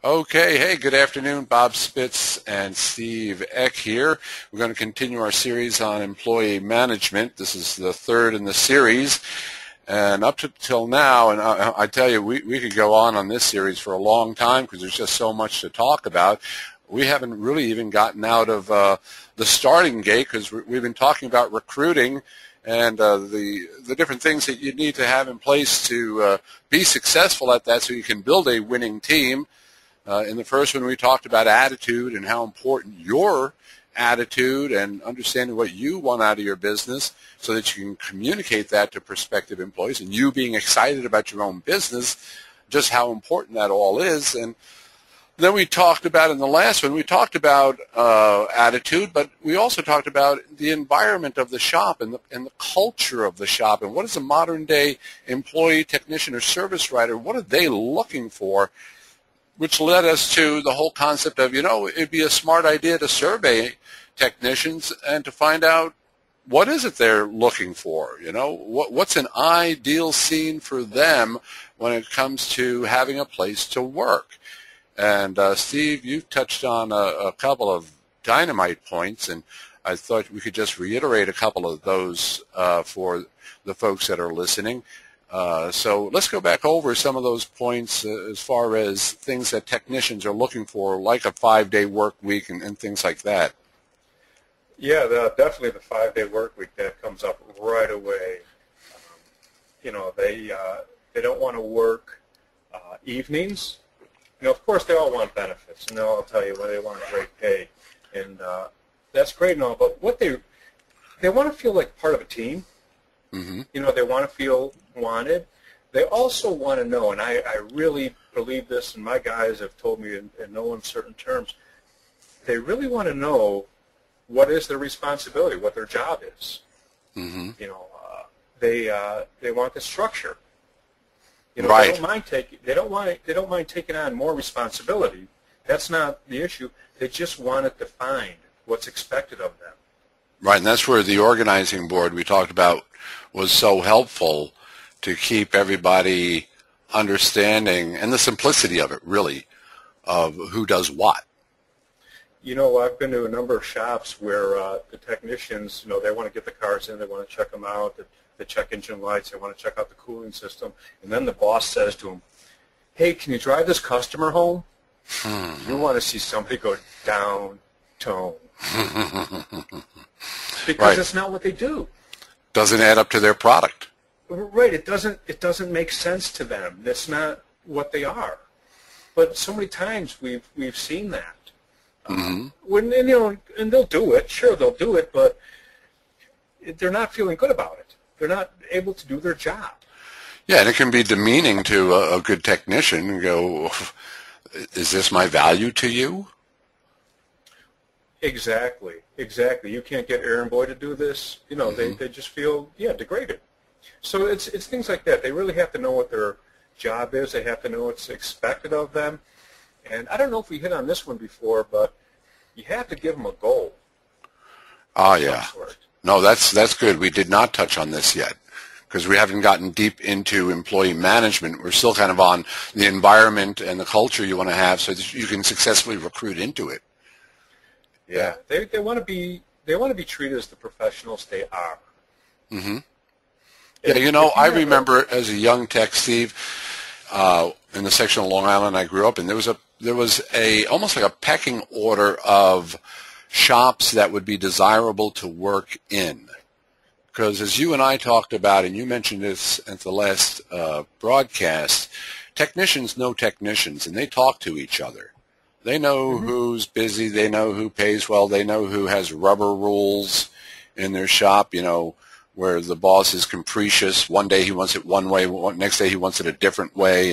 Okay, hey, good afternoon. Bob Spitz and Steve Eck here. We're going to continue our series on employee management. This is the third in the series. And up to till now, and I tell you, we could go on this series for a long time because there's just so much to talk about. We haven't really even gotten out of the starting gate because we've been talking about recruiting and the different things that you need to have in place to be successful at that so you can build a winning team. In the first one, we talked about attitude and how important your attitude and understanding what you want out of your business so that you can communicate that to prospective employees, and you being excited about your own business, just how important that all is. And then we talked about, in the last one, we talked about attitude, but we also talked about the environment of the shop and the culture of the shop, and what is a modern-day employee, technician, or service writer, what are they looking for, which led us to the whole concept of, it'd be a smart idea to survey technicians and to find out what is it they're looking for, what's an ideal scene for them when it comes to having a place to work. And Steve, you've touched on a couple of dynamite points, and I thought we could just reiterate a couple of those for the folks that are listening. So let's go back over some of those points as far as things that technicians are looking for, like a 5-day work week and things like that. Yeah, definitely the 5-day work week, that comes up right away. They don't want to work evenings. Of course, they all want benefits, and they'll all tell you they want great pay, and that's great and all. But what they want to feel like part of a team. Mm-hmm. They want to feel wanted. They also want to know, and I really believe this, and my guys have told me in no uncertain terms, they really want to know what is their responsibility, what their job is. Mm-hmm. They want the structure. Right. They don't mind taking on more responsibility. That's not the issue. They just want it defined, what's expected of them. Right, and that's where the organizing board we talked about was so helpful to keep everybody understanding, and the simplicity of it, really, of who does what. I've been to a number of shops where the technicians, they want to get the cars in, they want to check them out, they check engine lights, they want to check out the cooling system, and then the boss says to them, "Hey, can you drive this customer home?" You want to see somebody go down-tone. Because right. That's not what they do. Doesn't add up to their product. Right. It doesn't make sense to them. That's not what they are. But so many times we've seen that. Mm-hmm. And they'll do it. Sure, they'll do it, but they're not feeling good about it. They're not able to do their job. Yeah, and it can be demeaning to a good technician and go, "Is this my value to you?" Exactly. You can't get Aaron Boy to do this. They just feel, degraded. So it's things like that. They really have to know what their job is. They have to know what's expected of them. And I don't know if we hit on this one before, but you have to give them a goal. Oh, yeah. No, that's good. We did not touch on this yet because we haven't gotten deep into employee management. We're still kind of on the environment and the culture you want to have so that you can successfully recruit into it. Yeah, they want to be treated as the professionals they are. Mm-hmm. Yeah, I remember as a young tech, Steve, in the section of Long Island I grew up in, there was almost like a pecking order of shops that would be desirable to work in. Because as you and I talked about, and you mentioned this at the last broadcast, technicians know technicians, and they talk to each other. They know who's busy. They know who pays well. They know who has rubber rules in their shop, where the boss is capricious. One day he wants it one way. Next day he wants it a different way.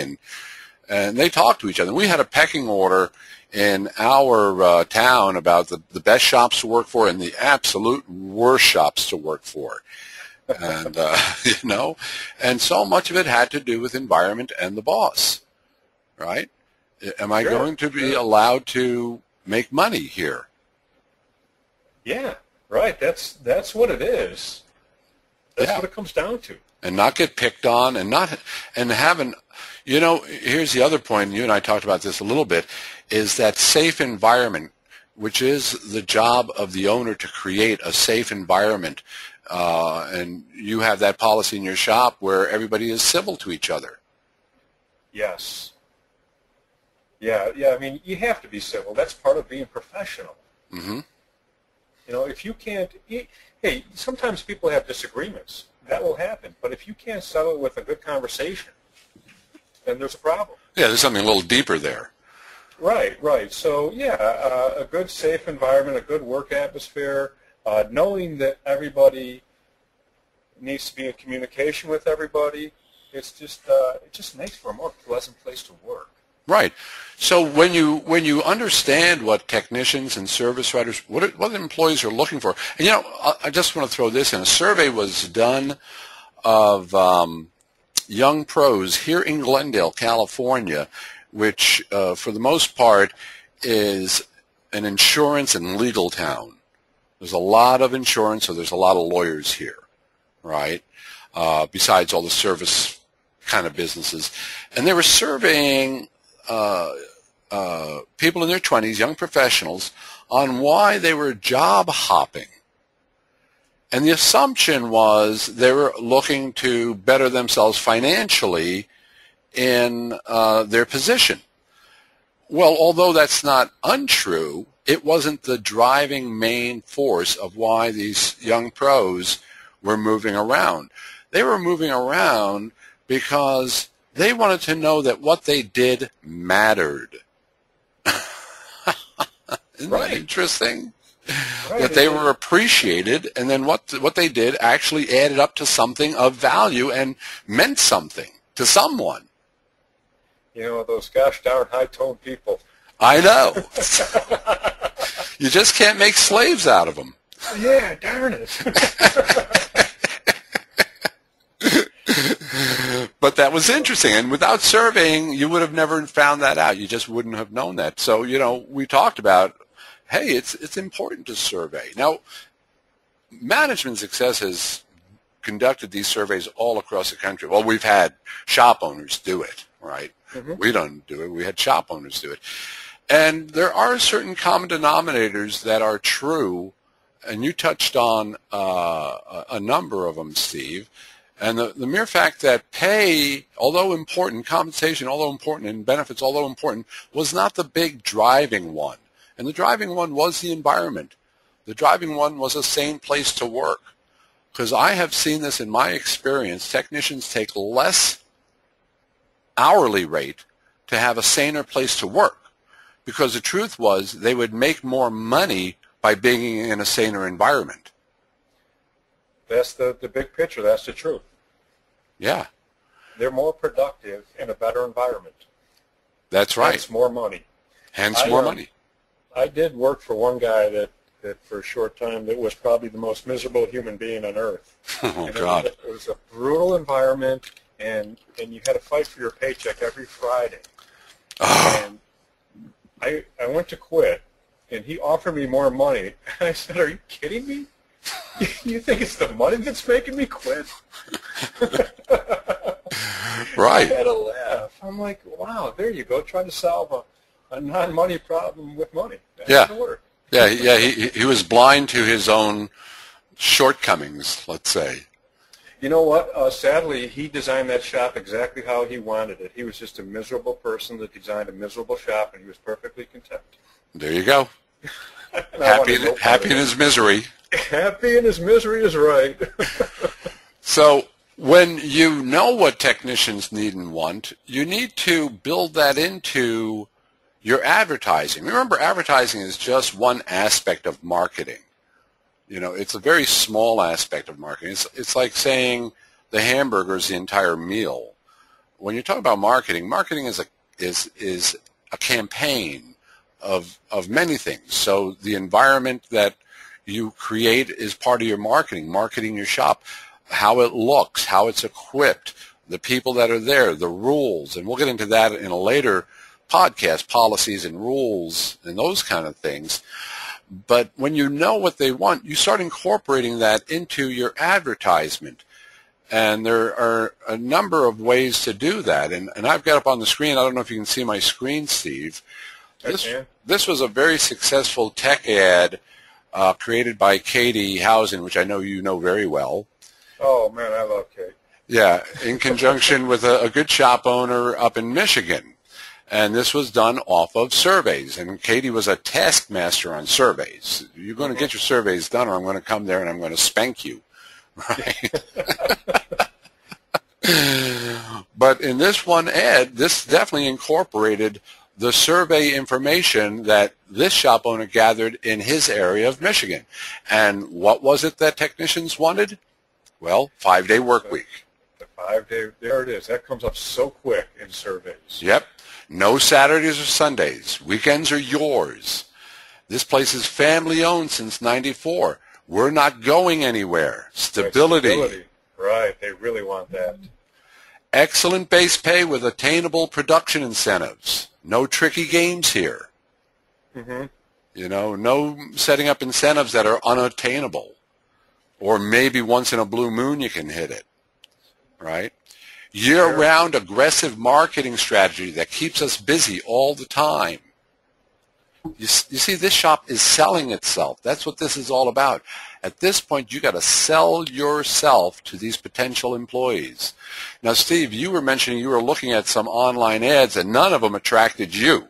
And they talk to each other. We had a pecking order in our town about the best shops to work for and the absolute worst shops to work for. And, and so much of it had to do with environment and the boss, right? Am I going to be allowed to make money here? Yeah, right. That's what it is. That's what it comes down to. and not get picked on and having, here's the other point, and you and I talked about this a little bit, is that safe environment, which is the job of the owner to create a safe environment. And you have that policy in your shop where everybody is civil to each other. Yes. Yeah, I mean, you have to be civil. That's part of being professional. Mm-hmm. If you can't, hey, sometimes people have disagreements. That will happen. But if you can't settle it with a good conversation, then there's a problem. Yeah, there's something a little deeper there. Right. So, a good safe environment, a good work atmosphere, knowing that everybody needs to be in communication with everybody, it just makes for a more pleasant place to work. Right. So when you understand what technicians and service writers, what employees are looking for, and I just want to throw this in. A survey was done of young pros here in Glendale, California, which for the most part is an insurance and legal town. There's a lot of insurance, so there's a lot of lawyers here, right? Besides all the service kind of businesses. And they were surveying people in their 20s, young professionals, on why they were job hopping. And the assumption was they were looking to better themselves financially in their position. Well, although that's not untrue, it wasn't the driving main force of why these young pros were moving around. They were moving around because they wanted to know that what they did mattered. Isn't that interesting? Right. That they were appreciated, and then what they did actually added up to something of value and meant something to someone. Those gosh darn high-toned people. I know. You just can't make slaves out of them. Yeah, darn it. But that was interesting, and without surveying, you would have never found that out. You just wouldn't have known that. So, we talked about, hey, it's important to survey. Now, Management Success has conducted these surveys all across the country. Well, we've had shop owners do it, right? Mm-hmm. We don't do it. We had shop owners do it. And there are certain common denominators that are true, and you touched on a number of them, Steve. And the mere fact that pay, although important, compensation, although important, and benefits, although important, was not the big driving one. And the driving one was the environment. The driving one was a sane place to work. Because I have seen this in my experience, technicians take less hourly rate to have a saner place to work. Because the truth was they would make more money by being in a saner environment. That's the big picture. That's the truth. Yeah. They're more productive in a better environment. That's right. Hence more money. Hence more money. I did work for one guy that for a short time that was probably the most miserable human being on earth. Oh, God. It was a brutal environment, and you had to fight for your paycheck every Friday. Oh. And I went to quit, and he offered me more money. I said, "Are you kidding me? You think it's the money that's making me quit?" Right. I had a laugh. I'm like, wow, there you go. Try to solve a non-money problem with money. That doesn't work. Yeah. He was blind to his own shortcomings, let's say. You know what? Sadly, he designed that shop exactly how he wanted it. He was just a miserable person that designed a miserable shop, and he was perfectly content. There you go. Happy in his misery. Happy in his misery is right. So when you know what technicians need and want, you need to build that into your advertising. Remember, advertising is just one aspect of marketing. It's a very small aspect of marketing. It's like saying the hamburger is the entire meal. When you talk about marketing, marketing is a campaign of many things. So the environment that you create is part of your marketing your shop, how it looks, how it's equipped, the people that are there, the rules, and we'll get into that in a later podcast, policies and rules and those kind of things. But when you know what they want, you start incorporating that into your advertisement. And there are a number of ways to do that. And I've got up on the screen, I don't know if you can see my screen, Steve. This was a very successful tech ad created by Katie Housen, which I know you know very well. Oh, man, I love Kate. Yeah, in conjunction with a good shop owner up in Michigan. And this was done off of surveys. And Katie was a taskmaster on surveys. You're going to get your surveys done, or I'm going to come there and I'm going to spank you. Right? But in this one ad, this definitely incorporated the survey information that this shop owner gathered in his area of Michigan. And what was it that technicians wanted? Well, 5-day work week. The 5-day, there it is. That comes up so quick in surveys. Yep. No Saturdays or Sundays. Weekends are yours. This place is family owned since '94. We're not going anywhere. Stability. Right. They really want that. Excellent base pay with attainable production incentives. No tricky games here. Mm-hmm. You know, no setting up incentives that are unattainable. Or maybe once in a blue moon you can hit it. Right? Year-round aggressive marketing strategy that keeps us busy all the time. You see, this shop is selling itself. That's what this is all about. At this point, you got to sell yourself to these potential employees. Now, Steve, you were mentioning you were looking at some online ads, and none of them attracted you.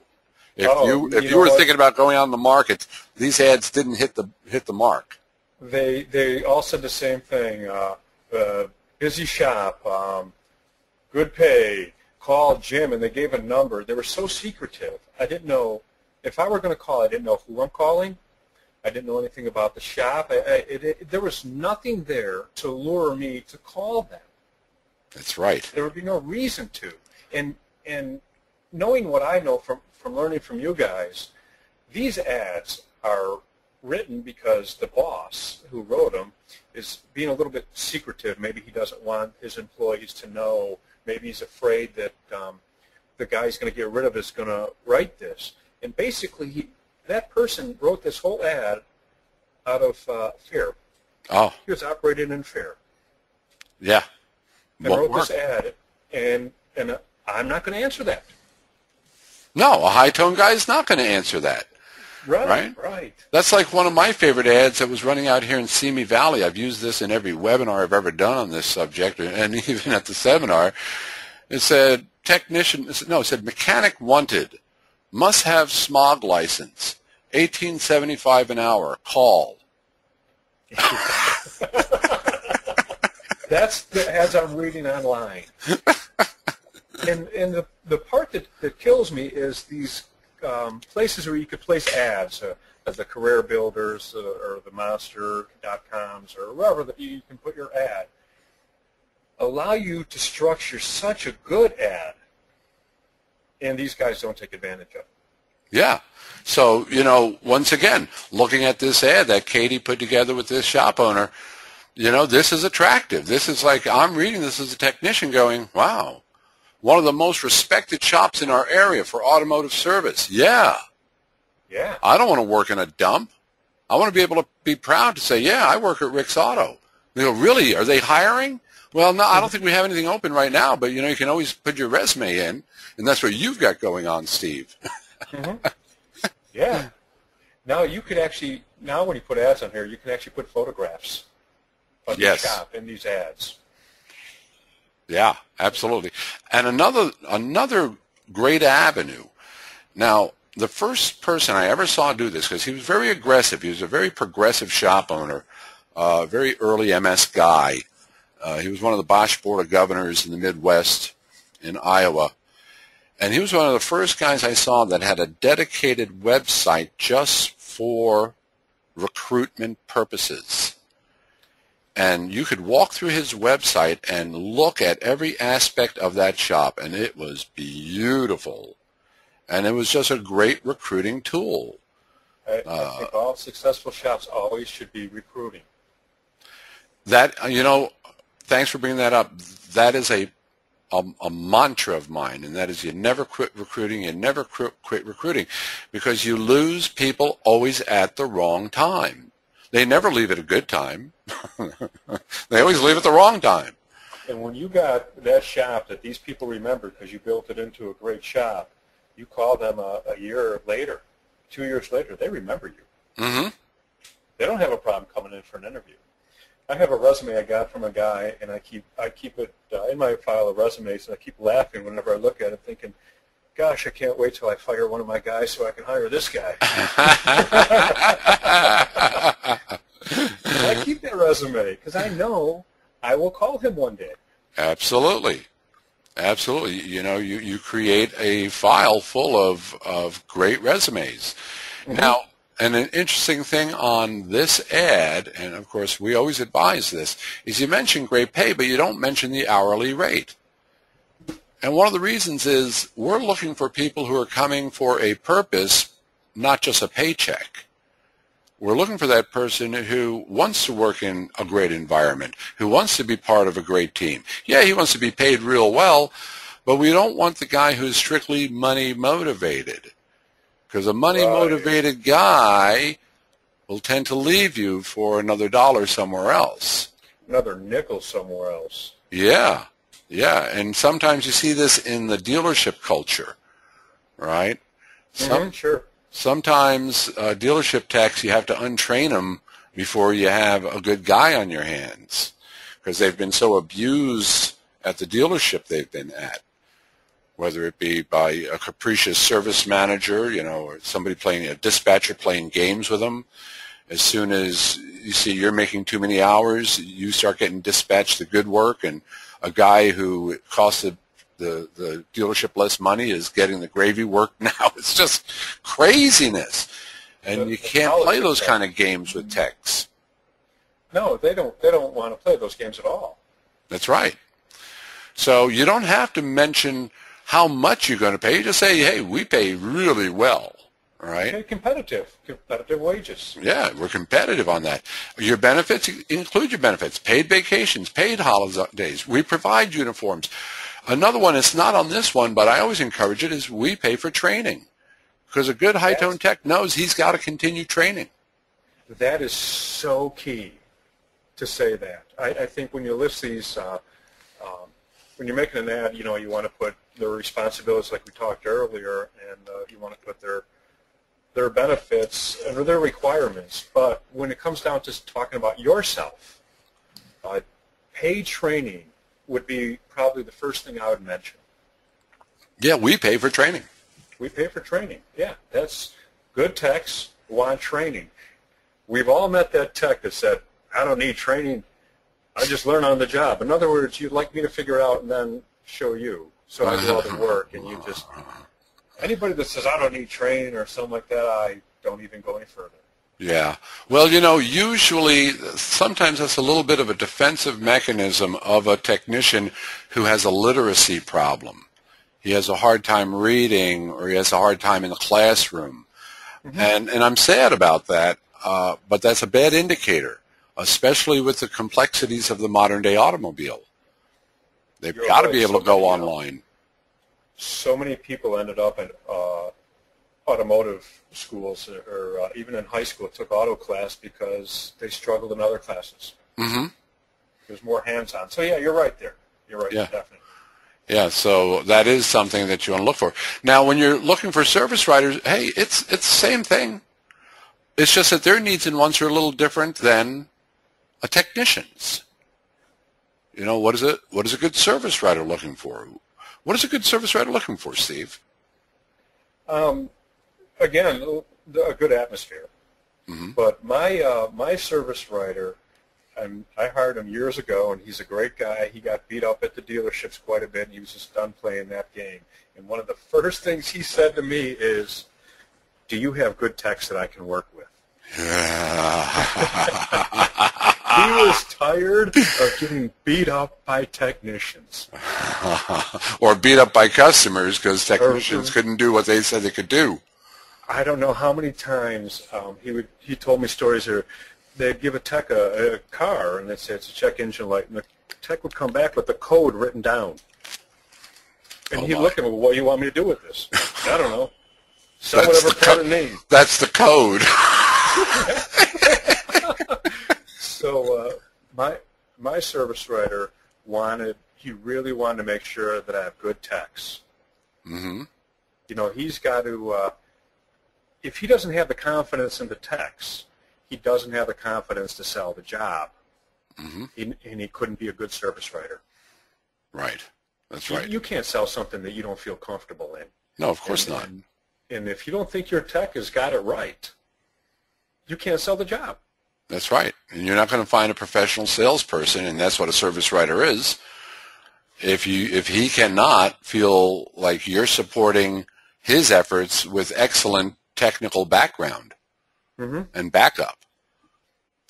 If you were thinking about going on the market, these ads didn't hit the mark. They all said the same thing. Busy shop, good pay, call Jim, and they gave a number. They were so secretive. I didn't know. If I were going to call, I didn't know who I'm calling. I didn't know anything about the shop. There was nothing there to lure me to call them. That's right. There would be no reason to. And knowing what I know from learning from you guys, these ads are written because the boss who wrote them is being a little bit secretive. Maybe he doesn't want his employees to know. Maybe he's afraid that the guy he's going to get rid of is going to write this. And basically, that person wrote this whole ad out of fear. Oh. He was operating in fear. Yeah. And wrote this ad, and I'm not going to answer that. No, a high-tone guy is not going to answer that. Right. That's like one of my favorite ads that was running out here in Simi Valley. I've used this in every webinar I've ever done on this subject, and even at the seminar. It said, it said mechanic wanted, must have smog license, $18.75 an hour, call. That's the ads I'm reading online. And the part that kills me is these places where you could place ads, as the Career Builders or the Monster.coms or wherever that you can put your ad, allow you to structure such a good ad, and these guys don't take advantage of it. Yeah. So, once again, looking at this ad that Katie put together with this shop owner, this is attractive. This is like, I'm reading this as a technician going, wow, one of the most respected shops in our area for automotive service. Yeah. Yeah. I don't want to work in a dump. I want to be able to be proud to say, yeah, I work at Rick's Auto. They go, really? Are they hiring? Well, no, I don't think we have anything open right now, but, you can always put your resume in, and that's what you've got going on, Steve. Mm-hmm. Yeah. Now you could actually, when you put ads on here, you can actually put photographs of the shop in these ads. Yeah, absolutely. And another great avenue. Now, the first person I ever saw do this, because he was very aggressive. He was a very progressive shop owner, very early MS guy. He was one of the Bosch Board of Governors in the Midwest in Iowa. And he was one of the first guys I saw that had a dedicated website just for recruitment purposes. And you could walk through his website and look at every aspect of that shop, and it was beautiful. And it was just a great recruiting tool. I think all successful shops always should be recruiting. That, thanks for bringing that up. That is a mantra of mine, and that is you never quit recruiting, you never quit recruiting, because you lose people always at the wrong time. They never leave at a good time. They always leave at the wrong time. And when you got that shop that these people remember because you built it into a great shop, you call them a year later, 2 years later, they remember you. Mm-hmm. They don't have a problem coming in for an interview. I have a resume I got from a guy, and I keep it in my file of resumes, and I keep laughing whenever I look at it, thinking, gosh, I can't wait till I fire one of my guys so I can hire this guy. I keep that resume because I know I will call him one day. Absolutely. Absolutely. You know, you create a file full of great resumes. Mm-hmm. Now, and an interesting thing on this ad, and of course we always advise this, is you mention great pay, but you don't mention the hourly rate. And one of the reasons is we're looking for people who are coming for a purpose, not just a paycheck. We're looking for that person who wants to work in a great environment, who wants to be part of a great team. Yeah, he wants to be paid real well, but we don't want the guy who's strictly money motivated. Because a money-motivated guy will tend to leave you for another dollar somewhere else. Another nickel somewhere else. Yeah, yeah. And sometimes you see this in the dealership culture, right? Sure. Sometimes dealership techs, you have to untrain them before you have a good guy on your hands because they've been so abused at the dealership they've been at. Whether it be by a capricious service manager, you know, or somebody playing a dispatcher playing games with them. As soon as you see you're making too many hours, you start getting dispatched the good work, and a guy who costs the dealership less money is getting the gravy work now. It's just craziness. And you can't play those kind of games with techs. No, they don't want to play those games at all. That's right. So you don't have to mention how much you're going to pay. You just say, hey, we pay really well, all right? Okay, competitive wages. Yeah, we're competitive on that. Your benefits include your benefits, paid vacations, paid holidays. We provide uniforms. Another one, it's not on this one, but I always encourage it, is we pay for training. Because a good high-tone tech knows he's got to continue training. That is so key to say that. I think when you list these, when you're making an ad, you know, you want to put their responsibilities like we talked earlier, and you want to put their benefits and their requirements. But when it comes down to talking about yourself, paid training would be probably the first thing I would mention. Yeah, we pay for training. We pay for training. Yeah, that's good techs want training. We've all met that tech that said, I don't need training. I just learn on the job. In other words, you'd like me to figure out and then show you. So I do all the work, and you just, anybody that says I don't need training or something like that, I don't even go any further. Yeah. Well, you know, usually, sometimes that's a little bit of a defensive mechanism of a technician who has a literacy problem. He has a hard time reading, or he has a hard time in the classroom. Mm-hmm. And I'm sad about that, but that's a bad indicator, especially with the complexities of the modern-day automobile. They've got to be able to go online. So many people ended up at automotive schools or even in high school took auto class because they struggled in other classes. Mm-hmm. There's more hands-on. So, yeah, you're right there. You're right, definitely. Yeah, so that is something that you want to look for. Now, when you're looking for service writers, hey, it's the same thing. It's just that their needs and wants are a little different than a technician's. You know, what is a good service writer looking for? What is a good service writer looking for, Steve? Again, a good atmosphere. Mm-hmm. But my service writer, I hired him years ago, and he's a great guy. He got beat up at the dealerships quite a bit, and he was just done playing that game. And one of the first things he said to me is, do you have good techs that I can work with? He was tired of getting beat up by technicians. Or beat up by customers because technicians couldn't do what they said they could do. I don't know how many times he told me stories where they'd give a tech a car, and they'd say it's a check engine light, and the tech would come back with the code written down. And he'd look at me, well, what do you want me to do with this? I don't know. Sell whatever part it needs. That's the code. So my service writer wanted he really wanted to make sure that I have good techs. Mm-hmm. You know, he's got to, if he doesn't have the confidence in the techs, he doesn't have the confidence to sell the job. Mm-hmm. And he couldn't be a good service writer. Right. That's right. You can't sell something that you don't feel comfortable in. No, of course not. And if you don't think your tech has got it right, you can't sell the job. That's right. And you're not going to find a professional salesperson, and that's what a service writer is, if he cannot feel like you're supporting his efforts with excellent technical background and backup.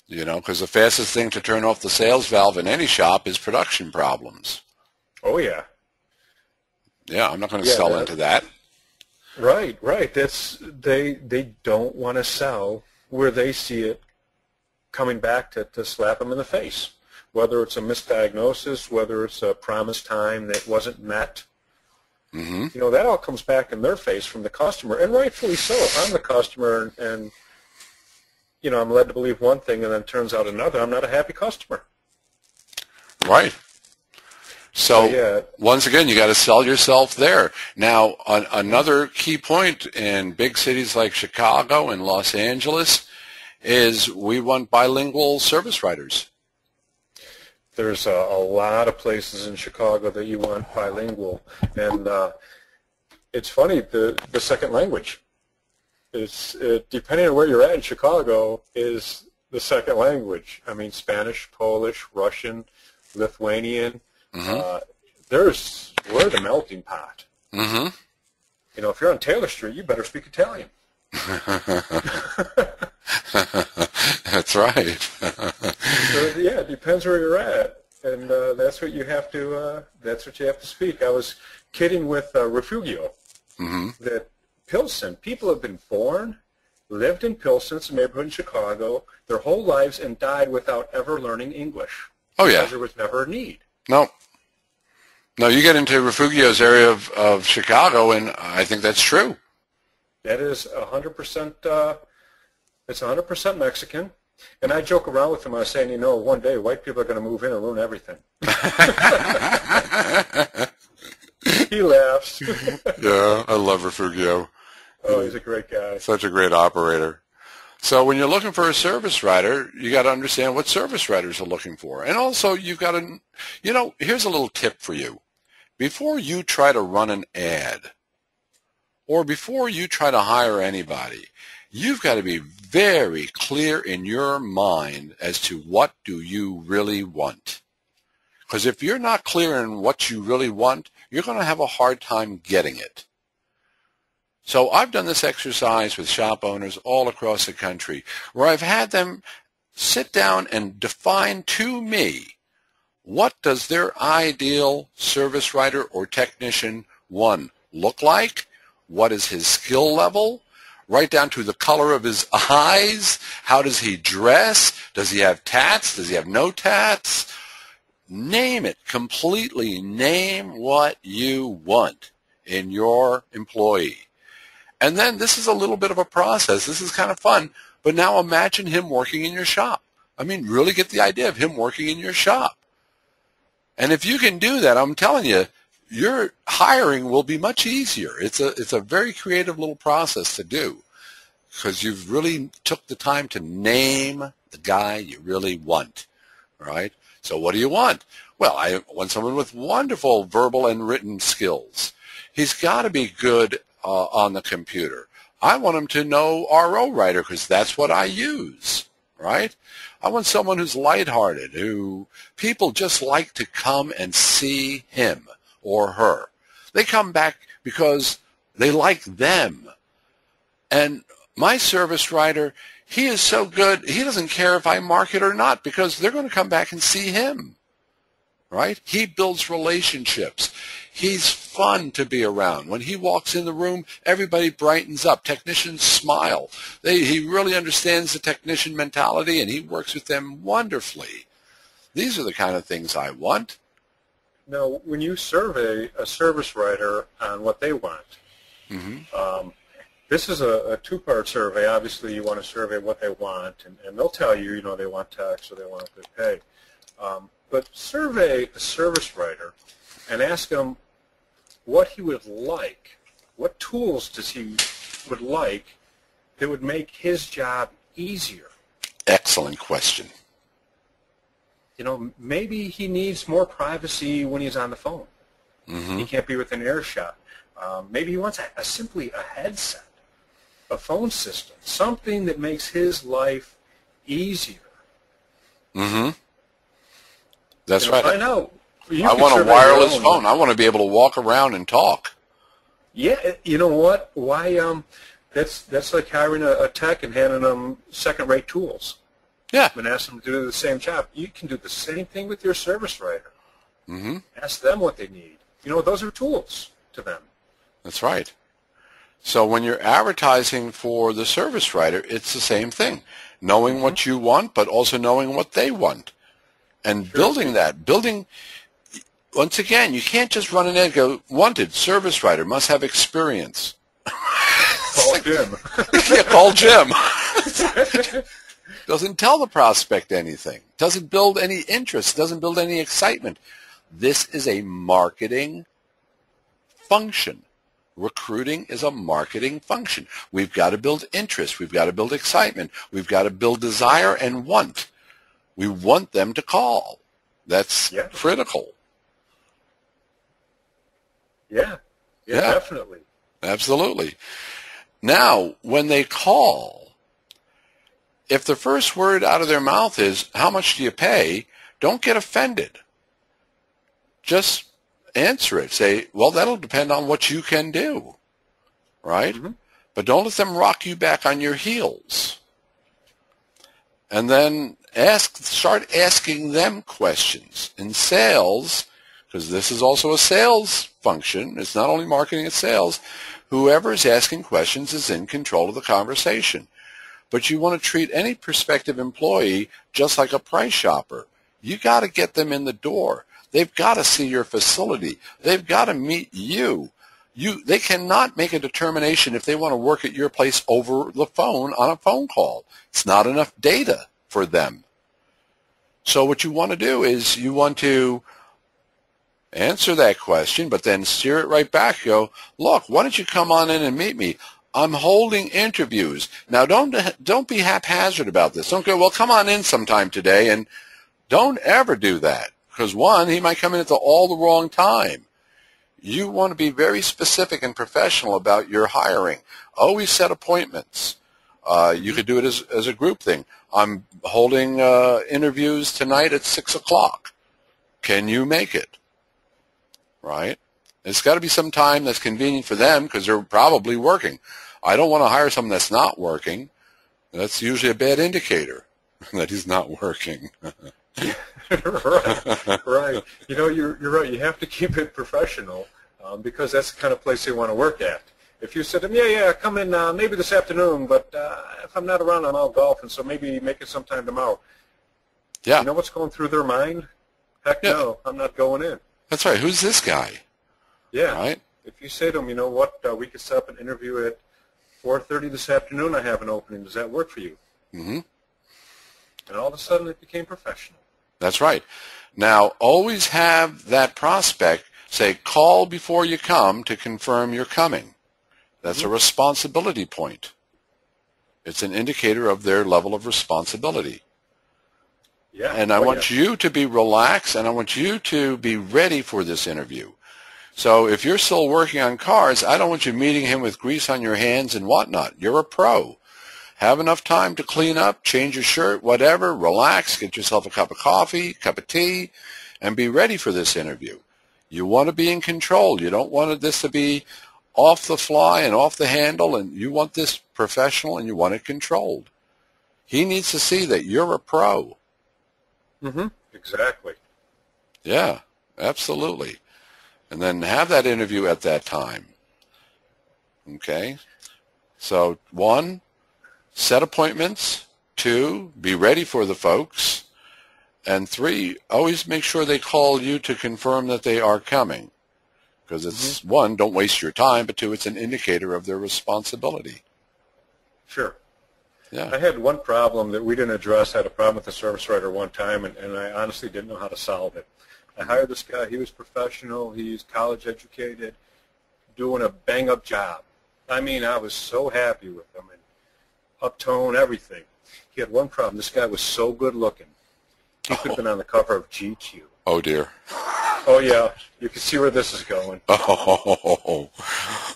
You know, because the fastest thing to turn off the sales valve in any shop is production problems. Oh, yeah. Yeah, I'm not going to sell into that. Right. They don't want to sell where they see it coming back to slap them in the face, whether it's a misdiagnosis, whether it's a promised time that wasn't met. Mm-hmm. You know, that all comes back in their face from the customer, and rightfully so. If I'm the customer and you know, I'm led to believe one thing and then turns out another, I'm not a happy customer. Right. So once again, you got to sell yourself there. Now, another key point in big cities like Chicago and Los Angeles is we want bilingual service writers. There's a lot of places in Chicago that you want bilingual, and it's funny, the second language is, depending on where you're at in Chicago, is the second language. I mean, Spanish, Polish, Russian, Lithuanian. We're the melting pot. Mm-hmm. You know, if you're on Taylor Street, you better speak Italian. That's right. So, yeah, it depends where you're at, and that's what you have to. That's what you have to speak. I was kidding with Refugio that Pilsen, people have been born, lived in Pilsen, it's a neighborhood in Chicago, their whole lives, and died without ever learning English. Oh yeah, because there was never a need. No, you get into Refugio's area of Chicago, and I think that's true. That is 100%. It's 100% Mexican. And I joke around with him. I was saying, you know, one day white people are going to move in and ruin everything. He laughs. Yeah, I love Refugio. Oh, he's a great guy. Such a great operator. So when you're looking for a service writer, you got to understand what service writers are looking for. And also you've got to, you know, here's a little tip for you. Before you try to run an ad or before you try to hire anybody, you've got to be very clear in your mind as to what do you really want. Because if you're not clear in what you really want, you're going to have a hard time getting it. So I've done this exercise with shop owners all across the country where I've had them sit down and define to me what does their ideal service writer or technician, one, look like, what is his skill level, right down to the color of his eyes, how does he dress, does he have tats, does he have no tats, name it completely, name what you want in your employee. And then this is a little bit of a process. This is kind of fun. But now imagine him working in your shop. I mean, really get the idea of him working in your shop. And if you can do that, I'm telling you, your hiring will be much easier. It's a very creative little process to do because you've really took the time to name the guy you really want. All right? So what do you want? Well, I want someone with wonderful verbal and written skills. He's got to be good on the computer. I want him to know RO Writer because that's what I use, right? I want someone who's lighthearted, who people just like to come and see him or her. They come back because they like them. And my service writer, he is so good, he doesn't care if I mark it or not because they're going to come back and see him, right? He builds relationships. He's fun to be around. When he walks in the room, everybody brightens up. Technicians smile. He really understands the technician mentality, and he works with them wonderfully. These are the kind of things I want. Now, when you survey a service writer on what they want, this is a two-part survey. Obviously, you want to survey what they want, and they'll tell you, you know, they want tax or they want good pay. But survey a service writer and ask him what he would like, what tools does he would like that would make his job easier. Excellent question. You know, maybe he needs more privacy when he's on the phone. Mm-hmm. He can't be within earshot. Maybe he wants simply a headset, a phone system, something that makes his life easier. Mm-hmm. That's right. Find out. I want a wireless phone. I want to be able to walk around and talk. Yeah, you know what? Why? That's like hiring a tech and handing them second-rate tools. Yeah. And ask them to do the same job. You can do the same thing with your service writer. Mm-hmm. Ask them what they need. You know, those are tools to them. That's right. So when you're advertising for the service writer, it's the same thing. Knowing what you want, but also knowing what they want. And building that. Once again, you can't just run an ad and go, wanted, service writer, must have experience. Call Jim. Yeah, call Jim. Doesn't tell the prospect anything. Doesn't build any interest. Doesn't build any excitement. This is a marketing function. Recruiting is a marketing function. We've got to build interest. We've got to build excitement. We've got to build desire and want. We want them to call. That's critical. Yeah, definitely. Absolutely. Now, when they call, if the first word out of their mouth is, how much do you pay? Don't get offended. Just answer it. Say, well, that'll depend on what you can do, right? Mm-hmm. But don't let them rock you back on your heels. And then start asking them questions. In sales, because this is also a sales function, it's not only marketing, it's sales, whoever is asking questions is in control of the conversation. But you want to treat any prospective employee just like a price shopper. You got to get them in the door. They've got to see your facility. They've got to meet you. They cannot make a determination if they want to work at your place over the phone on a phone call. It's not enough data for them. So what you want to do is you want to answer that question, but then steer it right back. Go, look, why don't you come on in and meet me? I'm holding interviews. Now, don't be haphazard about this. Don't go, well, come on in sometime today, and don't ever do that. Because, one, he might come in at all the wrong time. You want to be very specific and professional about your hiring. Always set appointments. You could do it as a group thing. I'm holding interviews tonight at 6 o'clock. Can you make it? Right? It's got to be some time that's convenient for them because they're probably working. I don't want to hire someone that's not working. That's usually a bad indicator that he's not working. Right. You know, you're right. You have to keep it professional because that's the kind of place they want to work at. If you said to them, yeah, come in maybe this afternoon, but if I'm not around, I'm out golfing, so maybe make it sometime tomorrow. Yeah. You know what's going through their mind? Heck no, I'm not going in. That's right. Who's this guy? Yeah. Right? If you say to them, you know what, we could set up an interview at 4:30 this afternoon, I have an opening. Does that work for you? Mm-hmm. And all of a sudden it became professional. That's right. Now, always have that prospect say, call before you come to confirm you're coming. That's a responsibility point. It's an indicator of their level of responsibility. Yeah. And I want you to be relaxed, and I want you to be ready for this interview. So if you're still working on cars, I don't want you meeting him with grease on your hands and whatnot. You're a pro. Have enough time to clean up, change your shirt, whatever, relax, get yourself a cup of coffee, cup of tea, and be ready for this interview. You want to be in control. You don't want this to be off the fly and off the handle, and you want this professional and you want it controlled. He needs to see that you're a pro. Mm-hmm. Exactly. Yeah, absolutely. And then have that interview at that time. Okay? So, 1, set appointments. 2, be ready for the folks. And 3, always make sure they call you to confirm that they are coming. Because it's, 1, don't waste your time, but 2, it's an indicator of their responsibility. Sure. Yeah. I had one problem that we didn't address. I had a problem with the service writer one time, and I honestly didn't know how to solve it. I hired this guy. He was professional. He's college educated, doing a bang-up job. I mean, I was so happy with him, and uptone, everything. He had one problem. This guy was so good-looking. He could have been on the cover of GQ. Oh, dear. Oh, yeah. You can see where this is going. Oh.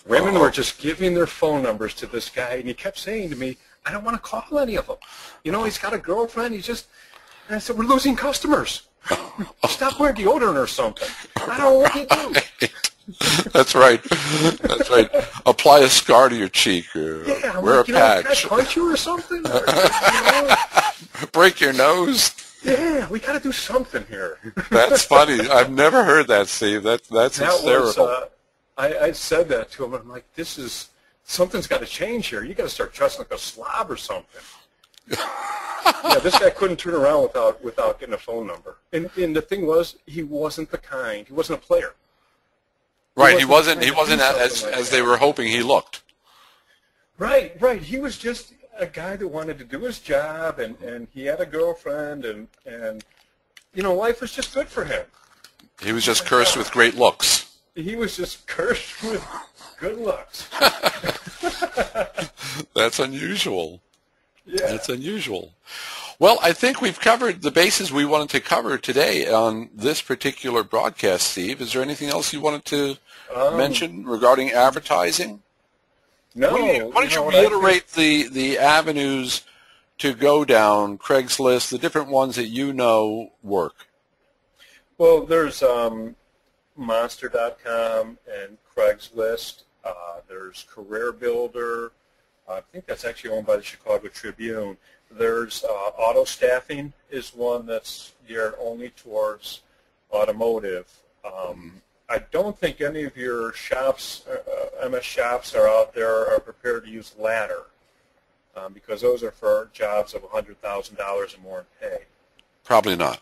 Women were just giving their phone numbers to this guy, and he kept saying to me, I don't want to call any of them. You know, he's got a girlfriend. And I said, we're losing customers. Stop wearing deodorant or something. I don't know what you do. That's right. That's right. Apply a scar to your cheek. Yeah, wear a can patch. I punch you or something? Or, Break your nose. yeah, we got to do something here. That's funny. I've never heard that, Steve. That's hysterical. I said that to him. I'm like, something's got to change here. You got to start dressing like a slob or something. Yeah, this guy couldn't turn around without getting a phone number. And the thing was, he wasn't he wasn't a player. Right, he wasn't as they were hoping he looked. Right. He was just a guy that wanted to do his job, and he had a girlfriend, and life was just good for him. He was just cursed with great looks. He was just cursed with good looks. That's unusual. Yeah. That's unusual. Well, I think we've covered the bases we wanted to cover today on this particular broadcast, Steve. Is there anything else you wanted to mention regarding advertising? No. Why don't you reiterate the avenues to go down, Craigslist, the different ones that work? Well, there's Monster.com and Craigslist. There's Career Builder. I think that's actually owned by the Chicago Tribune. There's Auto Staffing is one that's geared only towards automotive. I don't think any of your shops, MS shops, are out there are prepared to use Ladder because those are for jobs of $100,000 or more in pay. Probably not.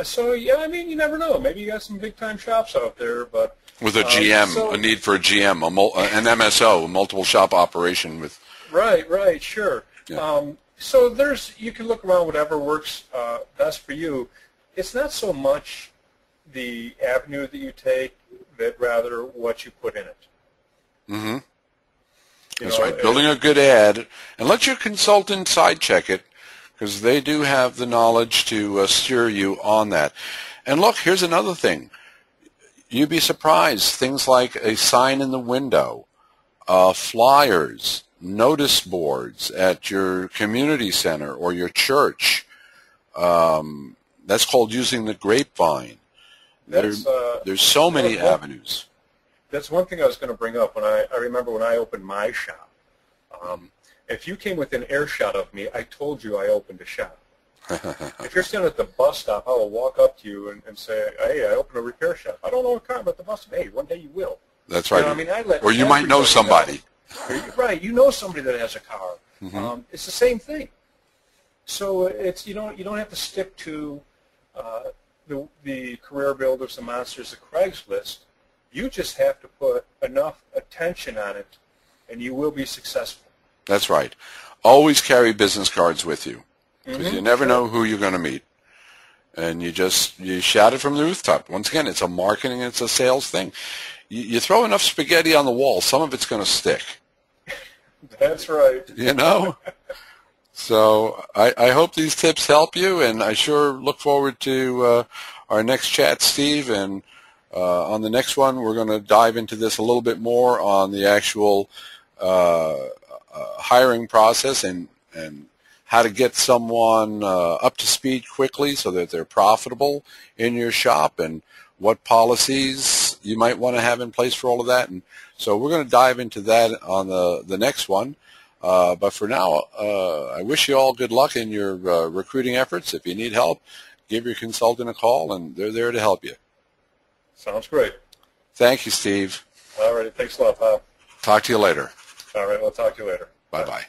So, yeah, I mean, you never know. Maybe you got some big-time shops out there, but... With a GM, a need for a GM, an MSO, a multiple shop operation with... Right, sure. Yeah. So you can look around whatever works best for you. It's not so much the avenue that you take, but rather what you put in it. Mm-hmm. That's right. Building a good ad, and let your consultant side check it, because they do have the knowledge to steer you on that. And look, here's another thing. You'd be surprised. Things like a sign in the window, flyers, notice boards at your community center or your church. That's called using the grapevine. There's so many avenues. That's one thing I was going to bring up. I remember when I opened my shop. If you came within earshot of me, I told you I opened a shop. If you're standing at the bus stop, I will walk up to you and say, hey, I opened a repair shop. I don't know a car, but the bus stop, hey, one day you will. That's right. Or you might know somebody. Right, you know somebody that has a car. Mm-hmm. It's the same thing. So it's you don't have to stick to the Career Builders, the Monsters, the Craigslist. You just have to put enough attention on it, and you will be successful. That's right. Always carry business cards with you, because you never know who you're going to meet. And you shout it from the rooftop. Once again, it's a marketing, it's a sales thing. You throw enough spaghetti on the wall, some of it's going to stick. That's right. You know? So I hope these tips help you, and I sure look forward to our next chat, Steve. And on the next one, we're going to dive into this a little bit more on the actual hiring process and how to get someone up to speed quickly so that they're profitable in your shop, and what policies you might want to have in place for all of that. And so we're going to dive into that on the next one. But for now, I wish you all good luck in your recruiting efforts. If you need help, give your consultant a call, and they're there to help you. Sounds great. Thank you, Steve. All righty. Thanks a lot, Bob. Talk to you later. All right. We'll talk to you later. Bye-bye.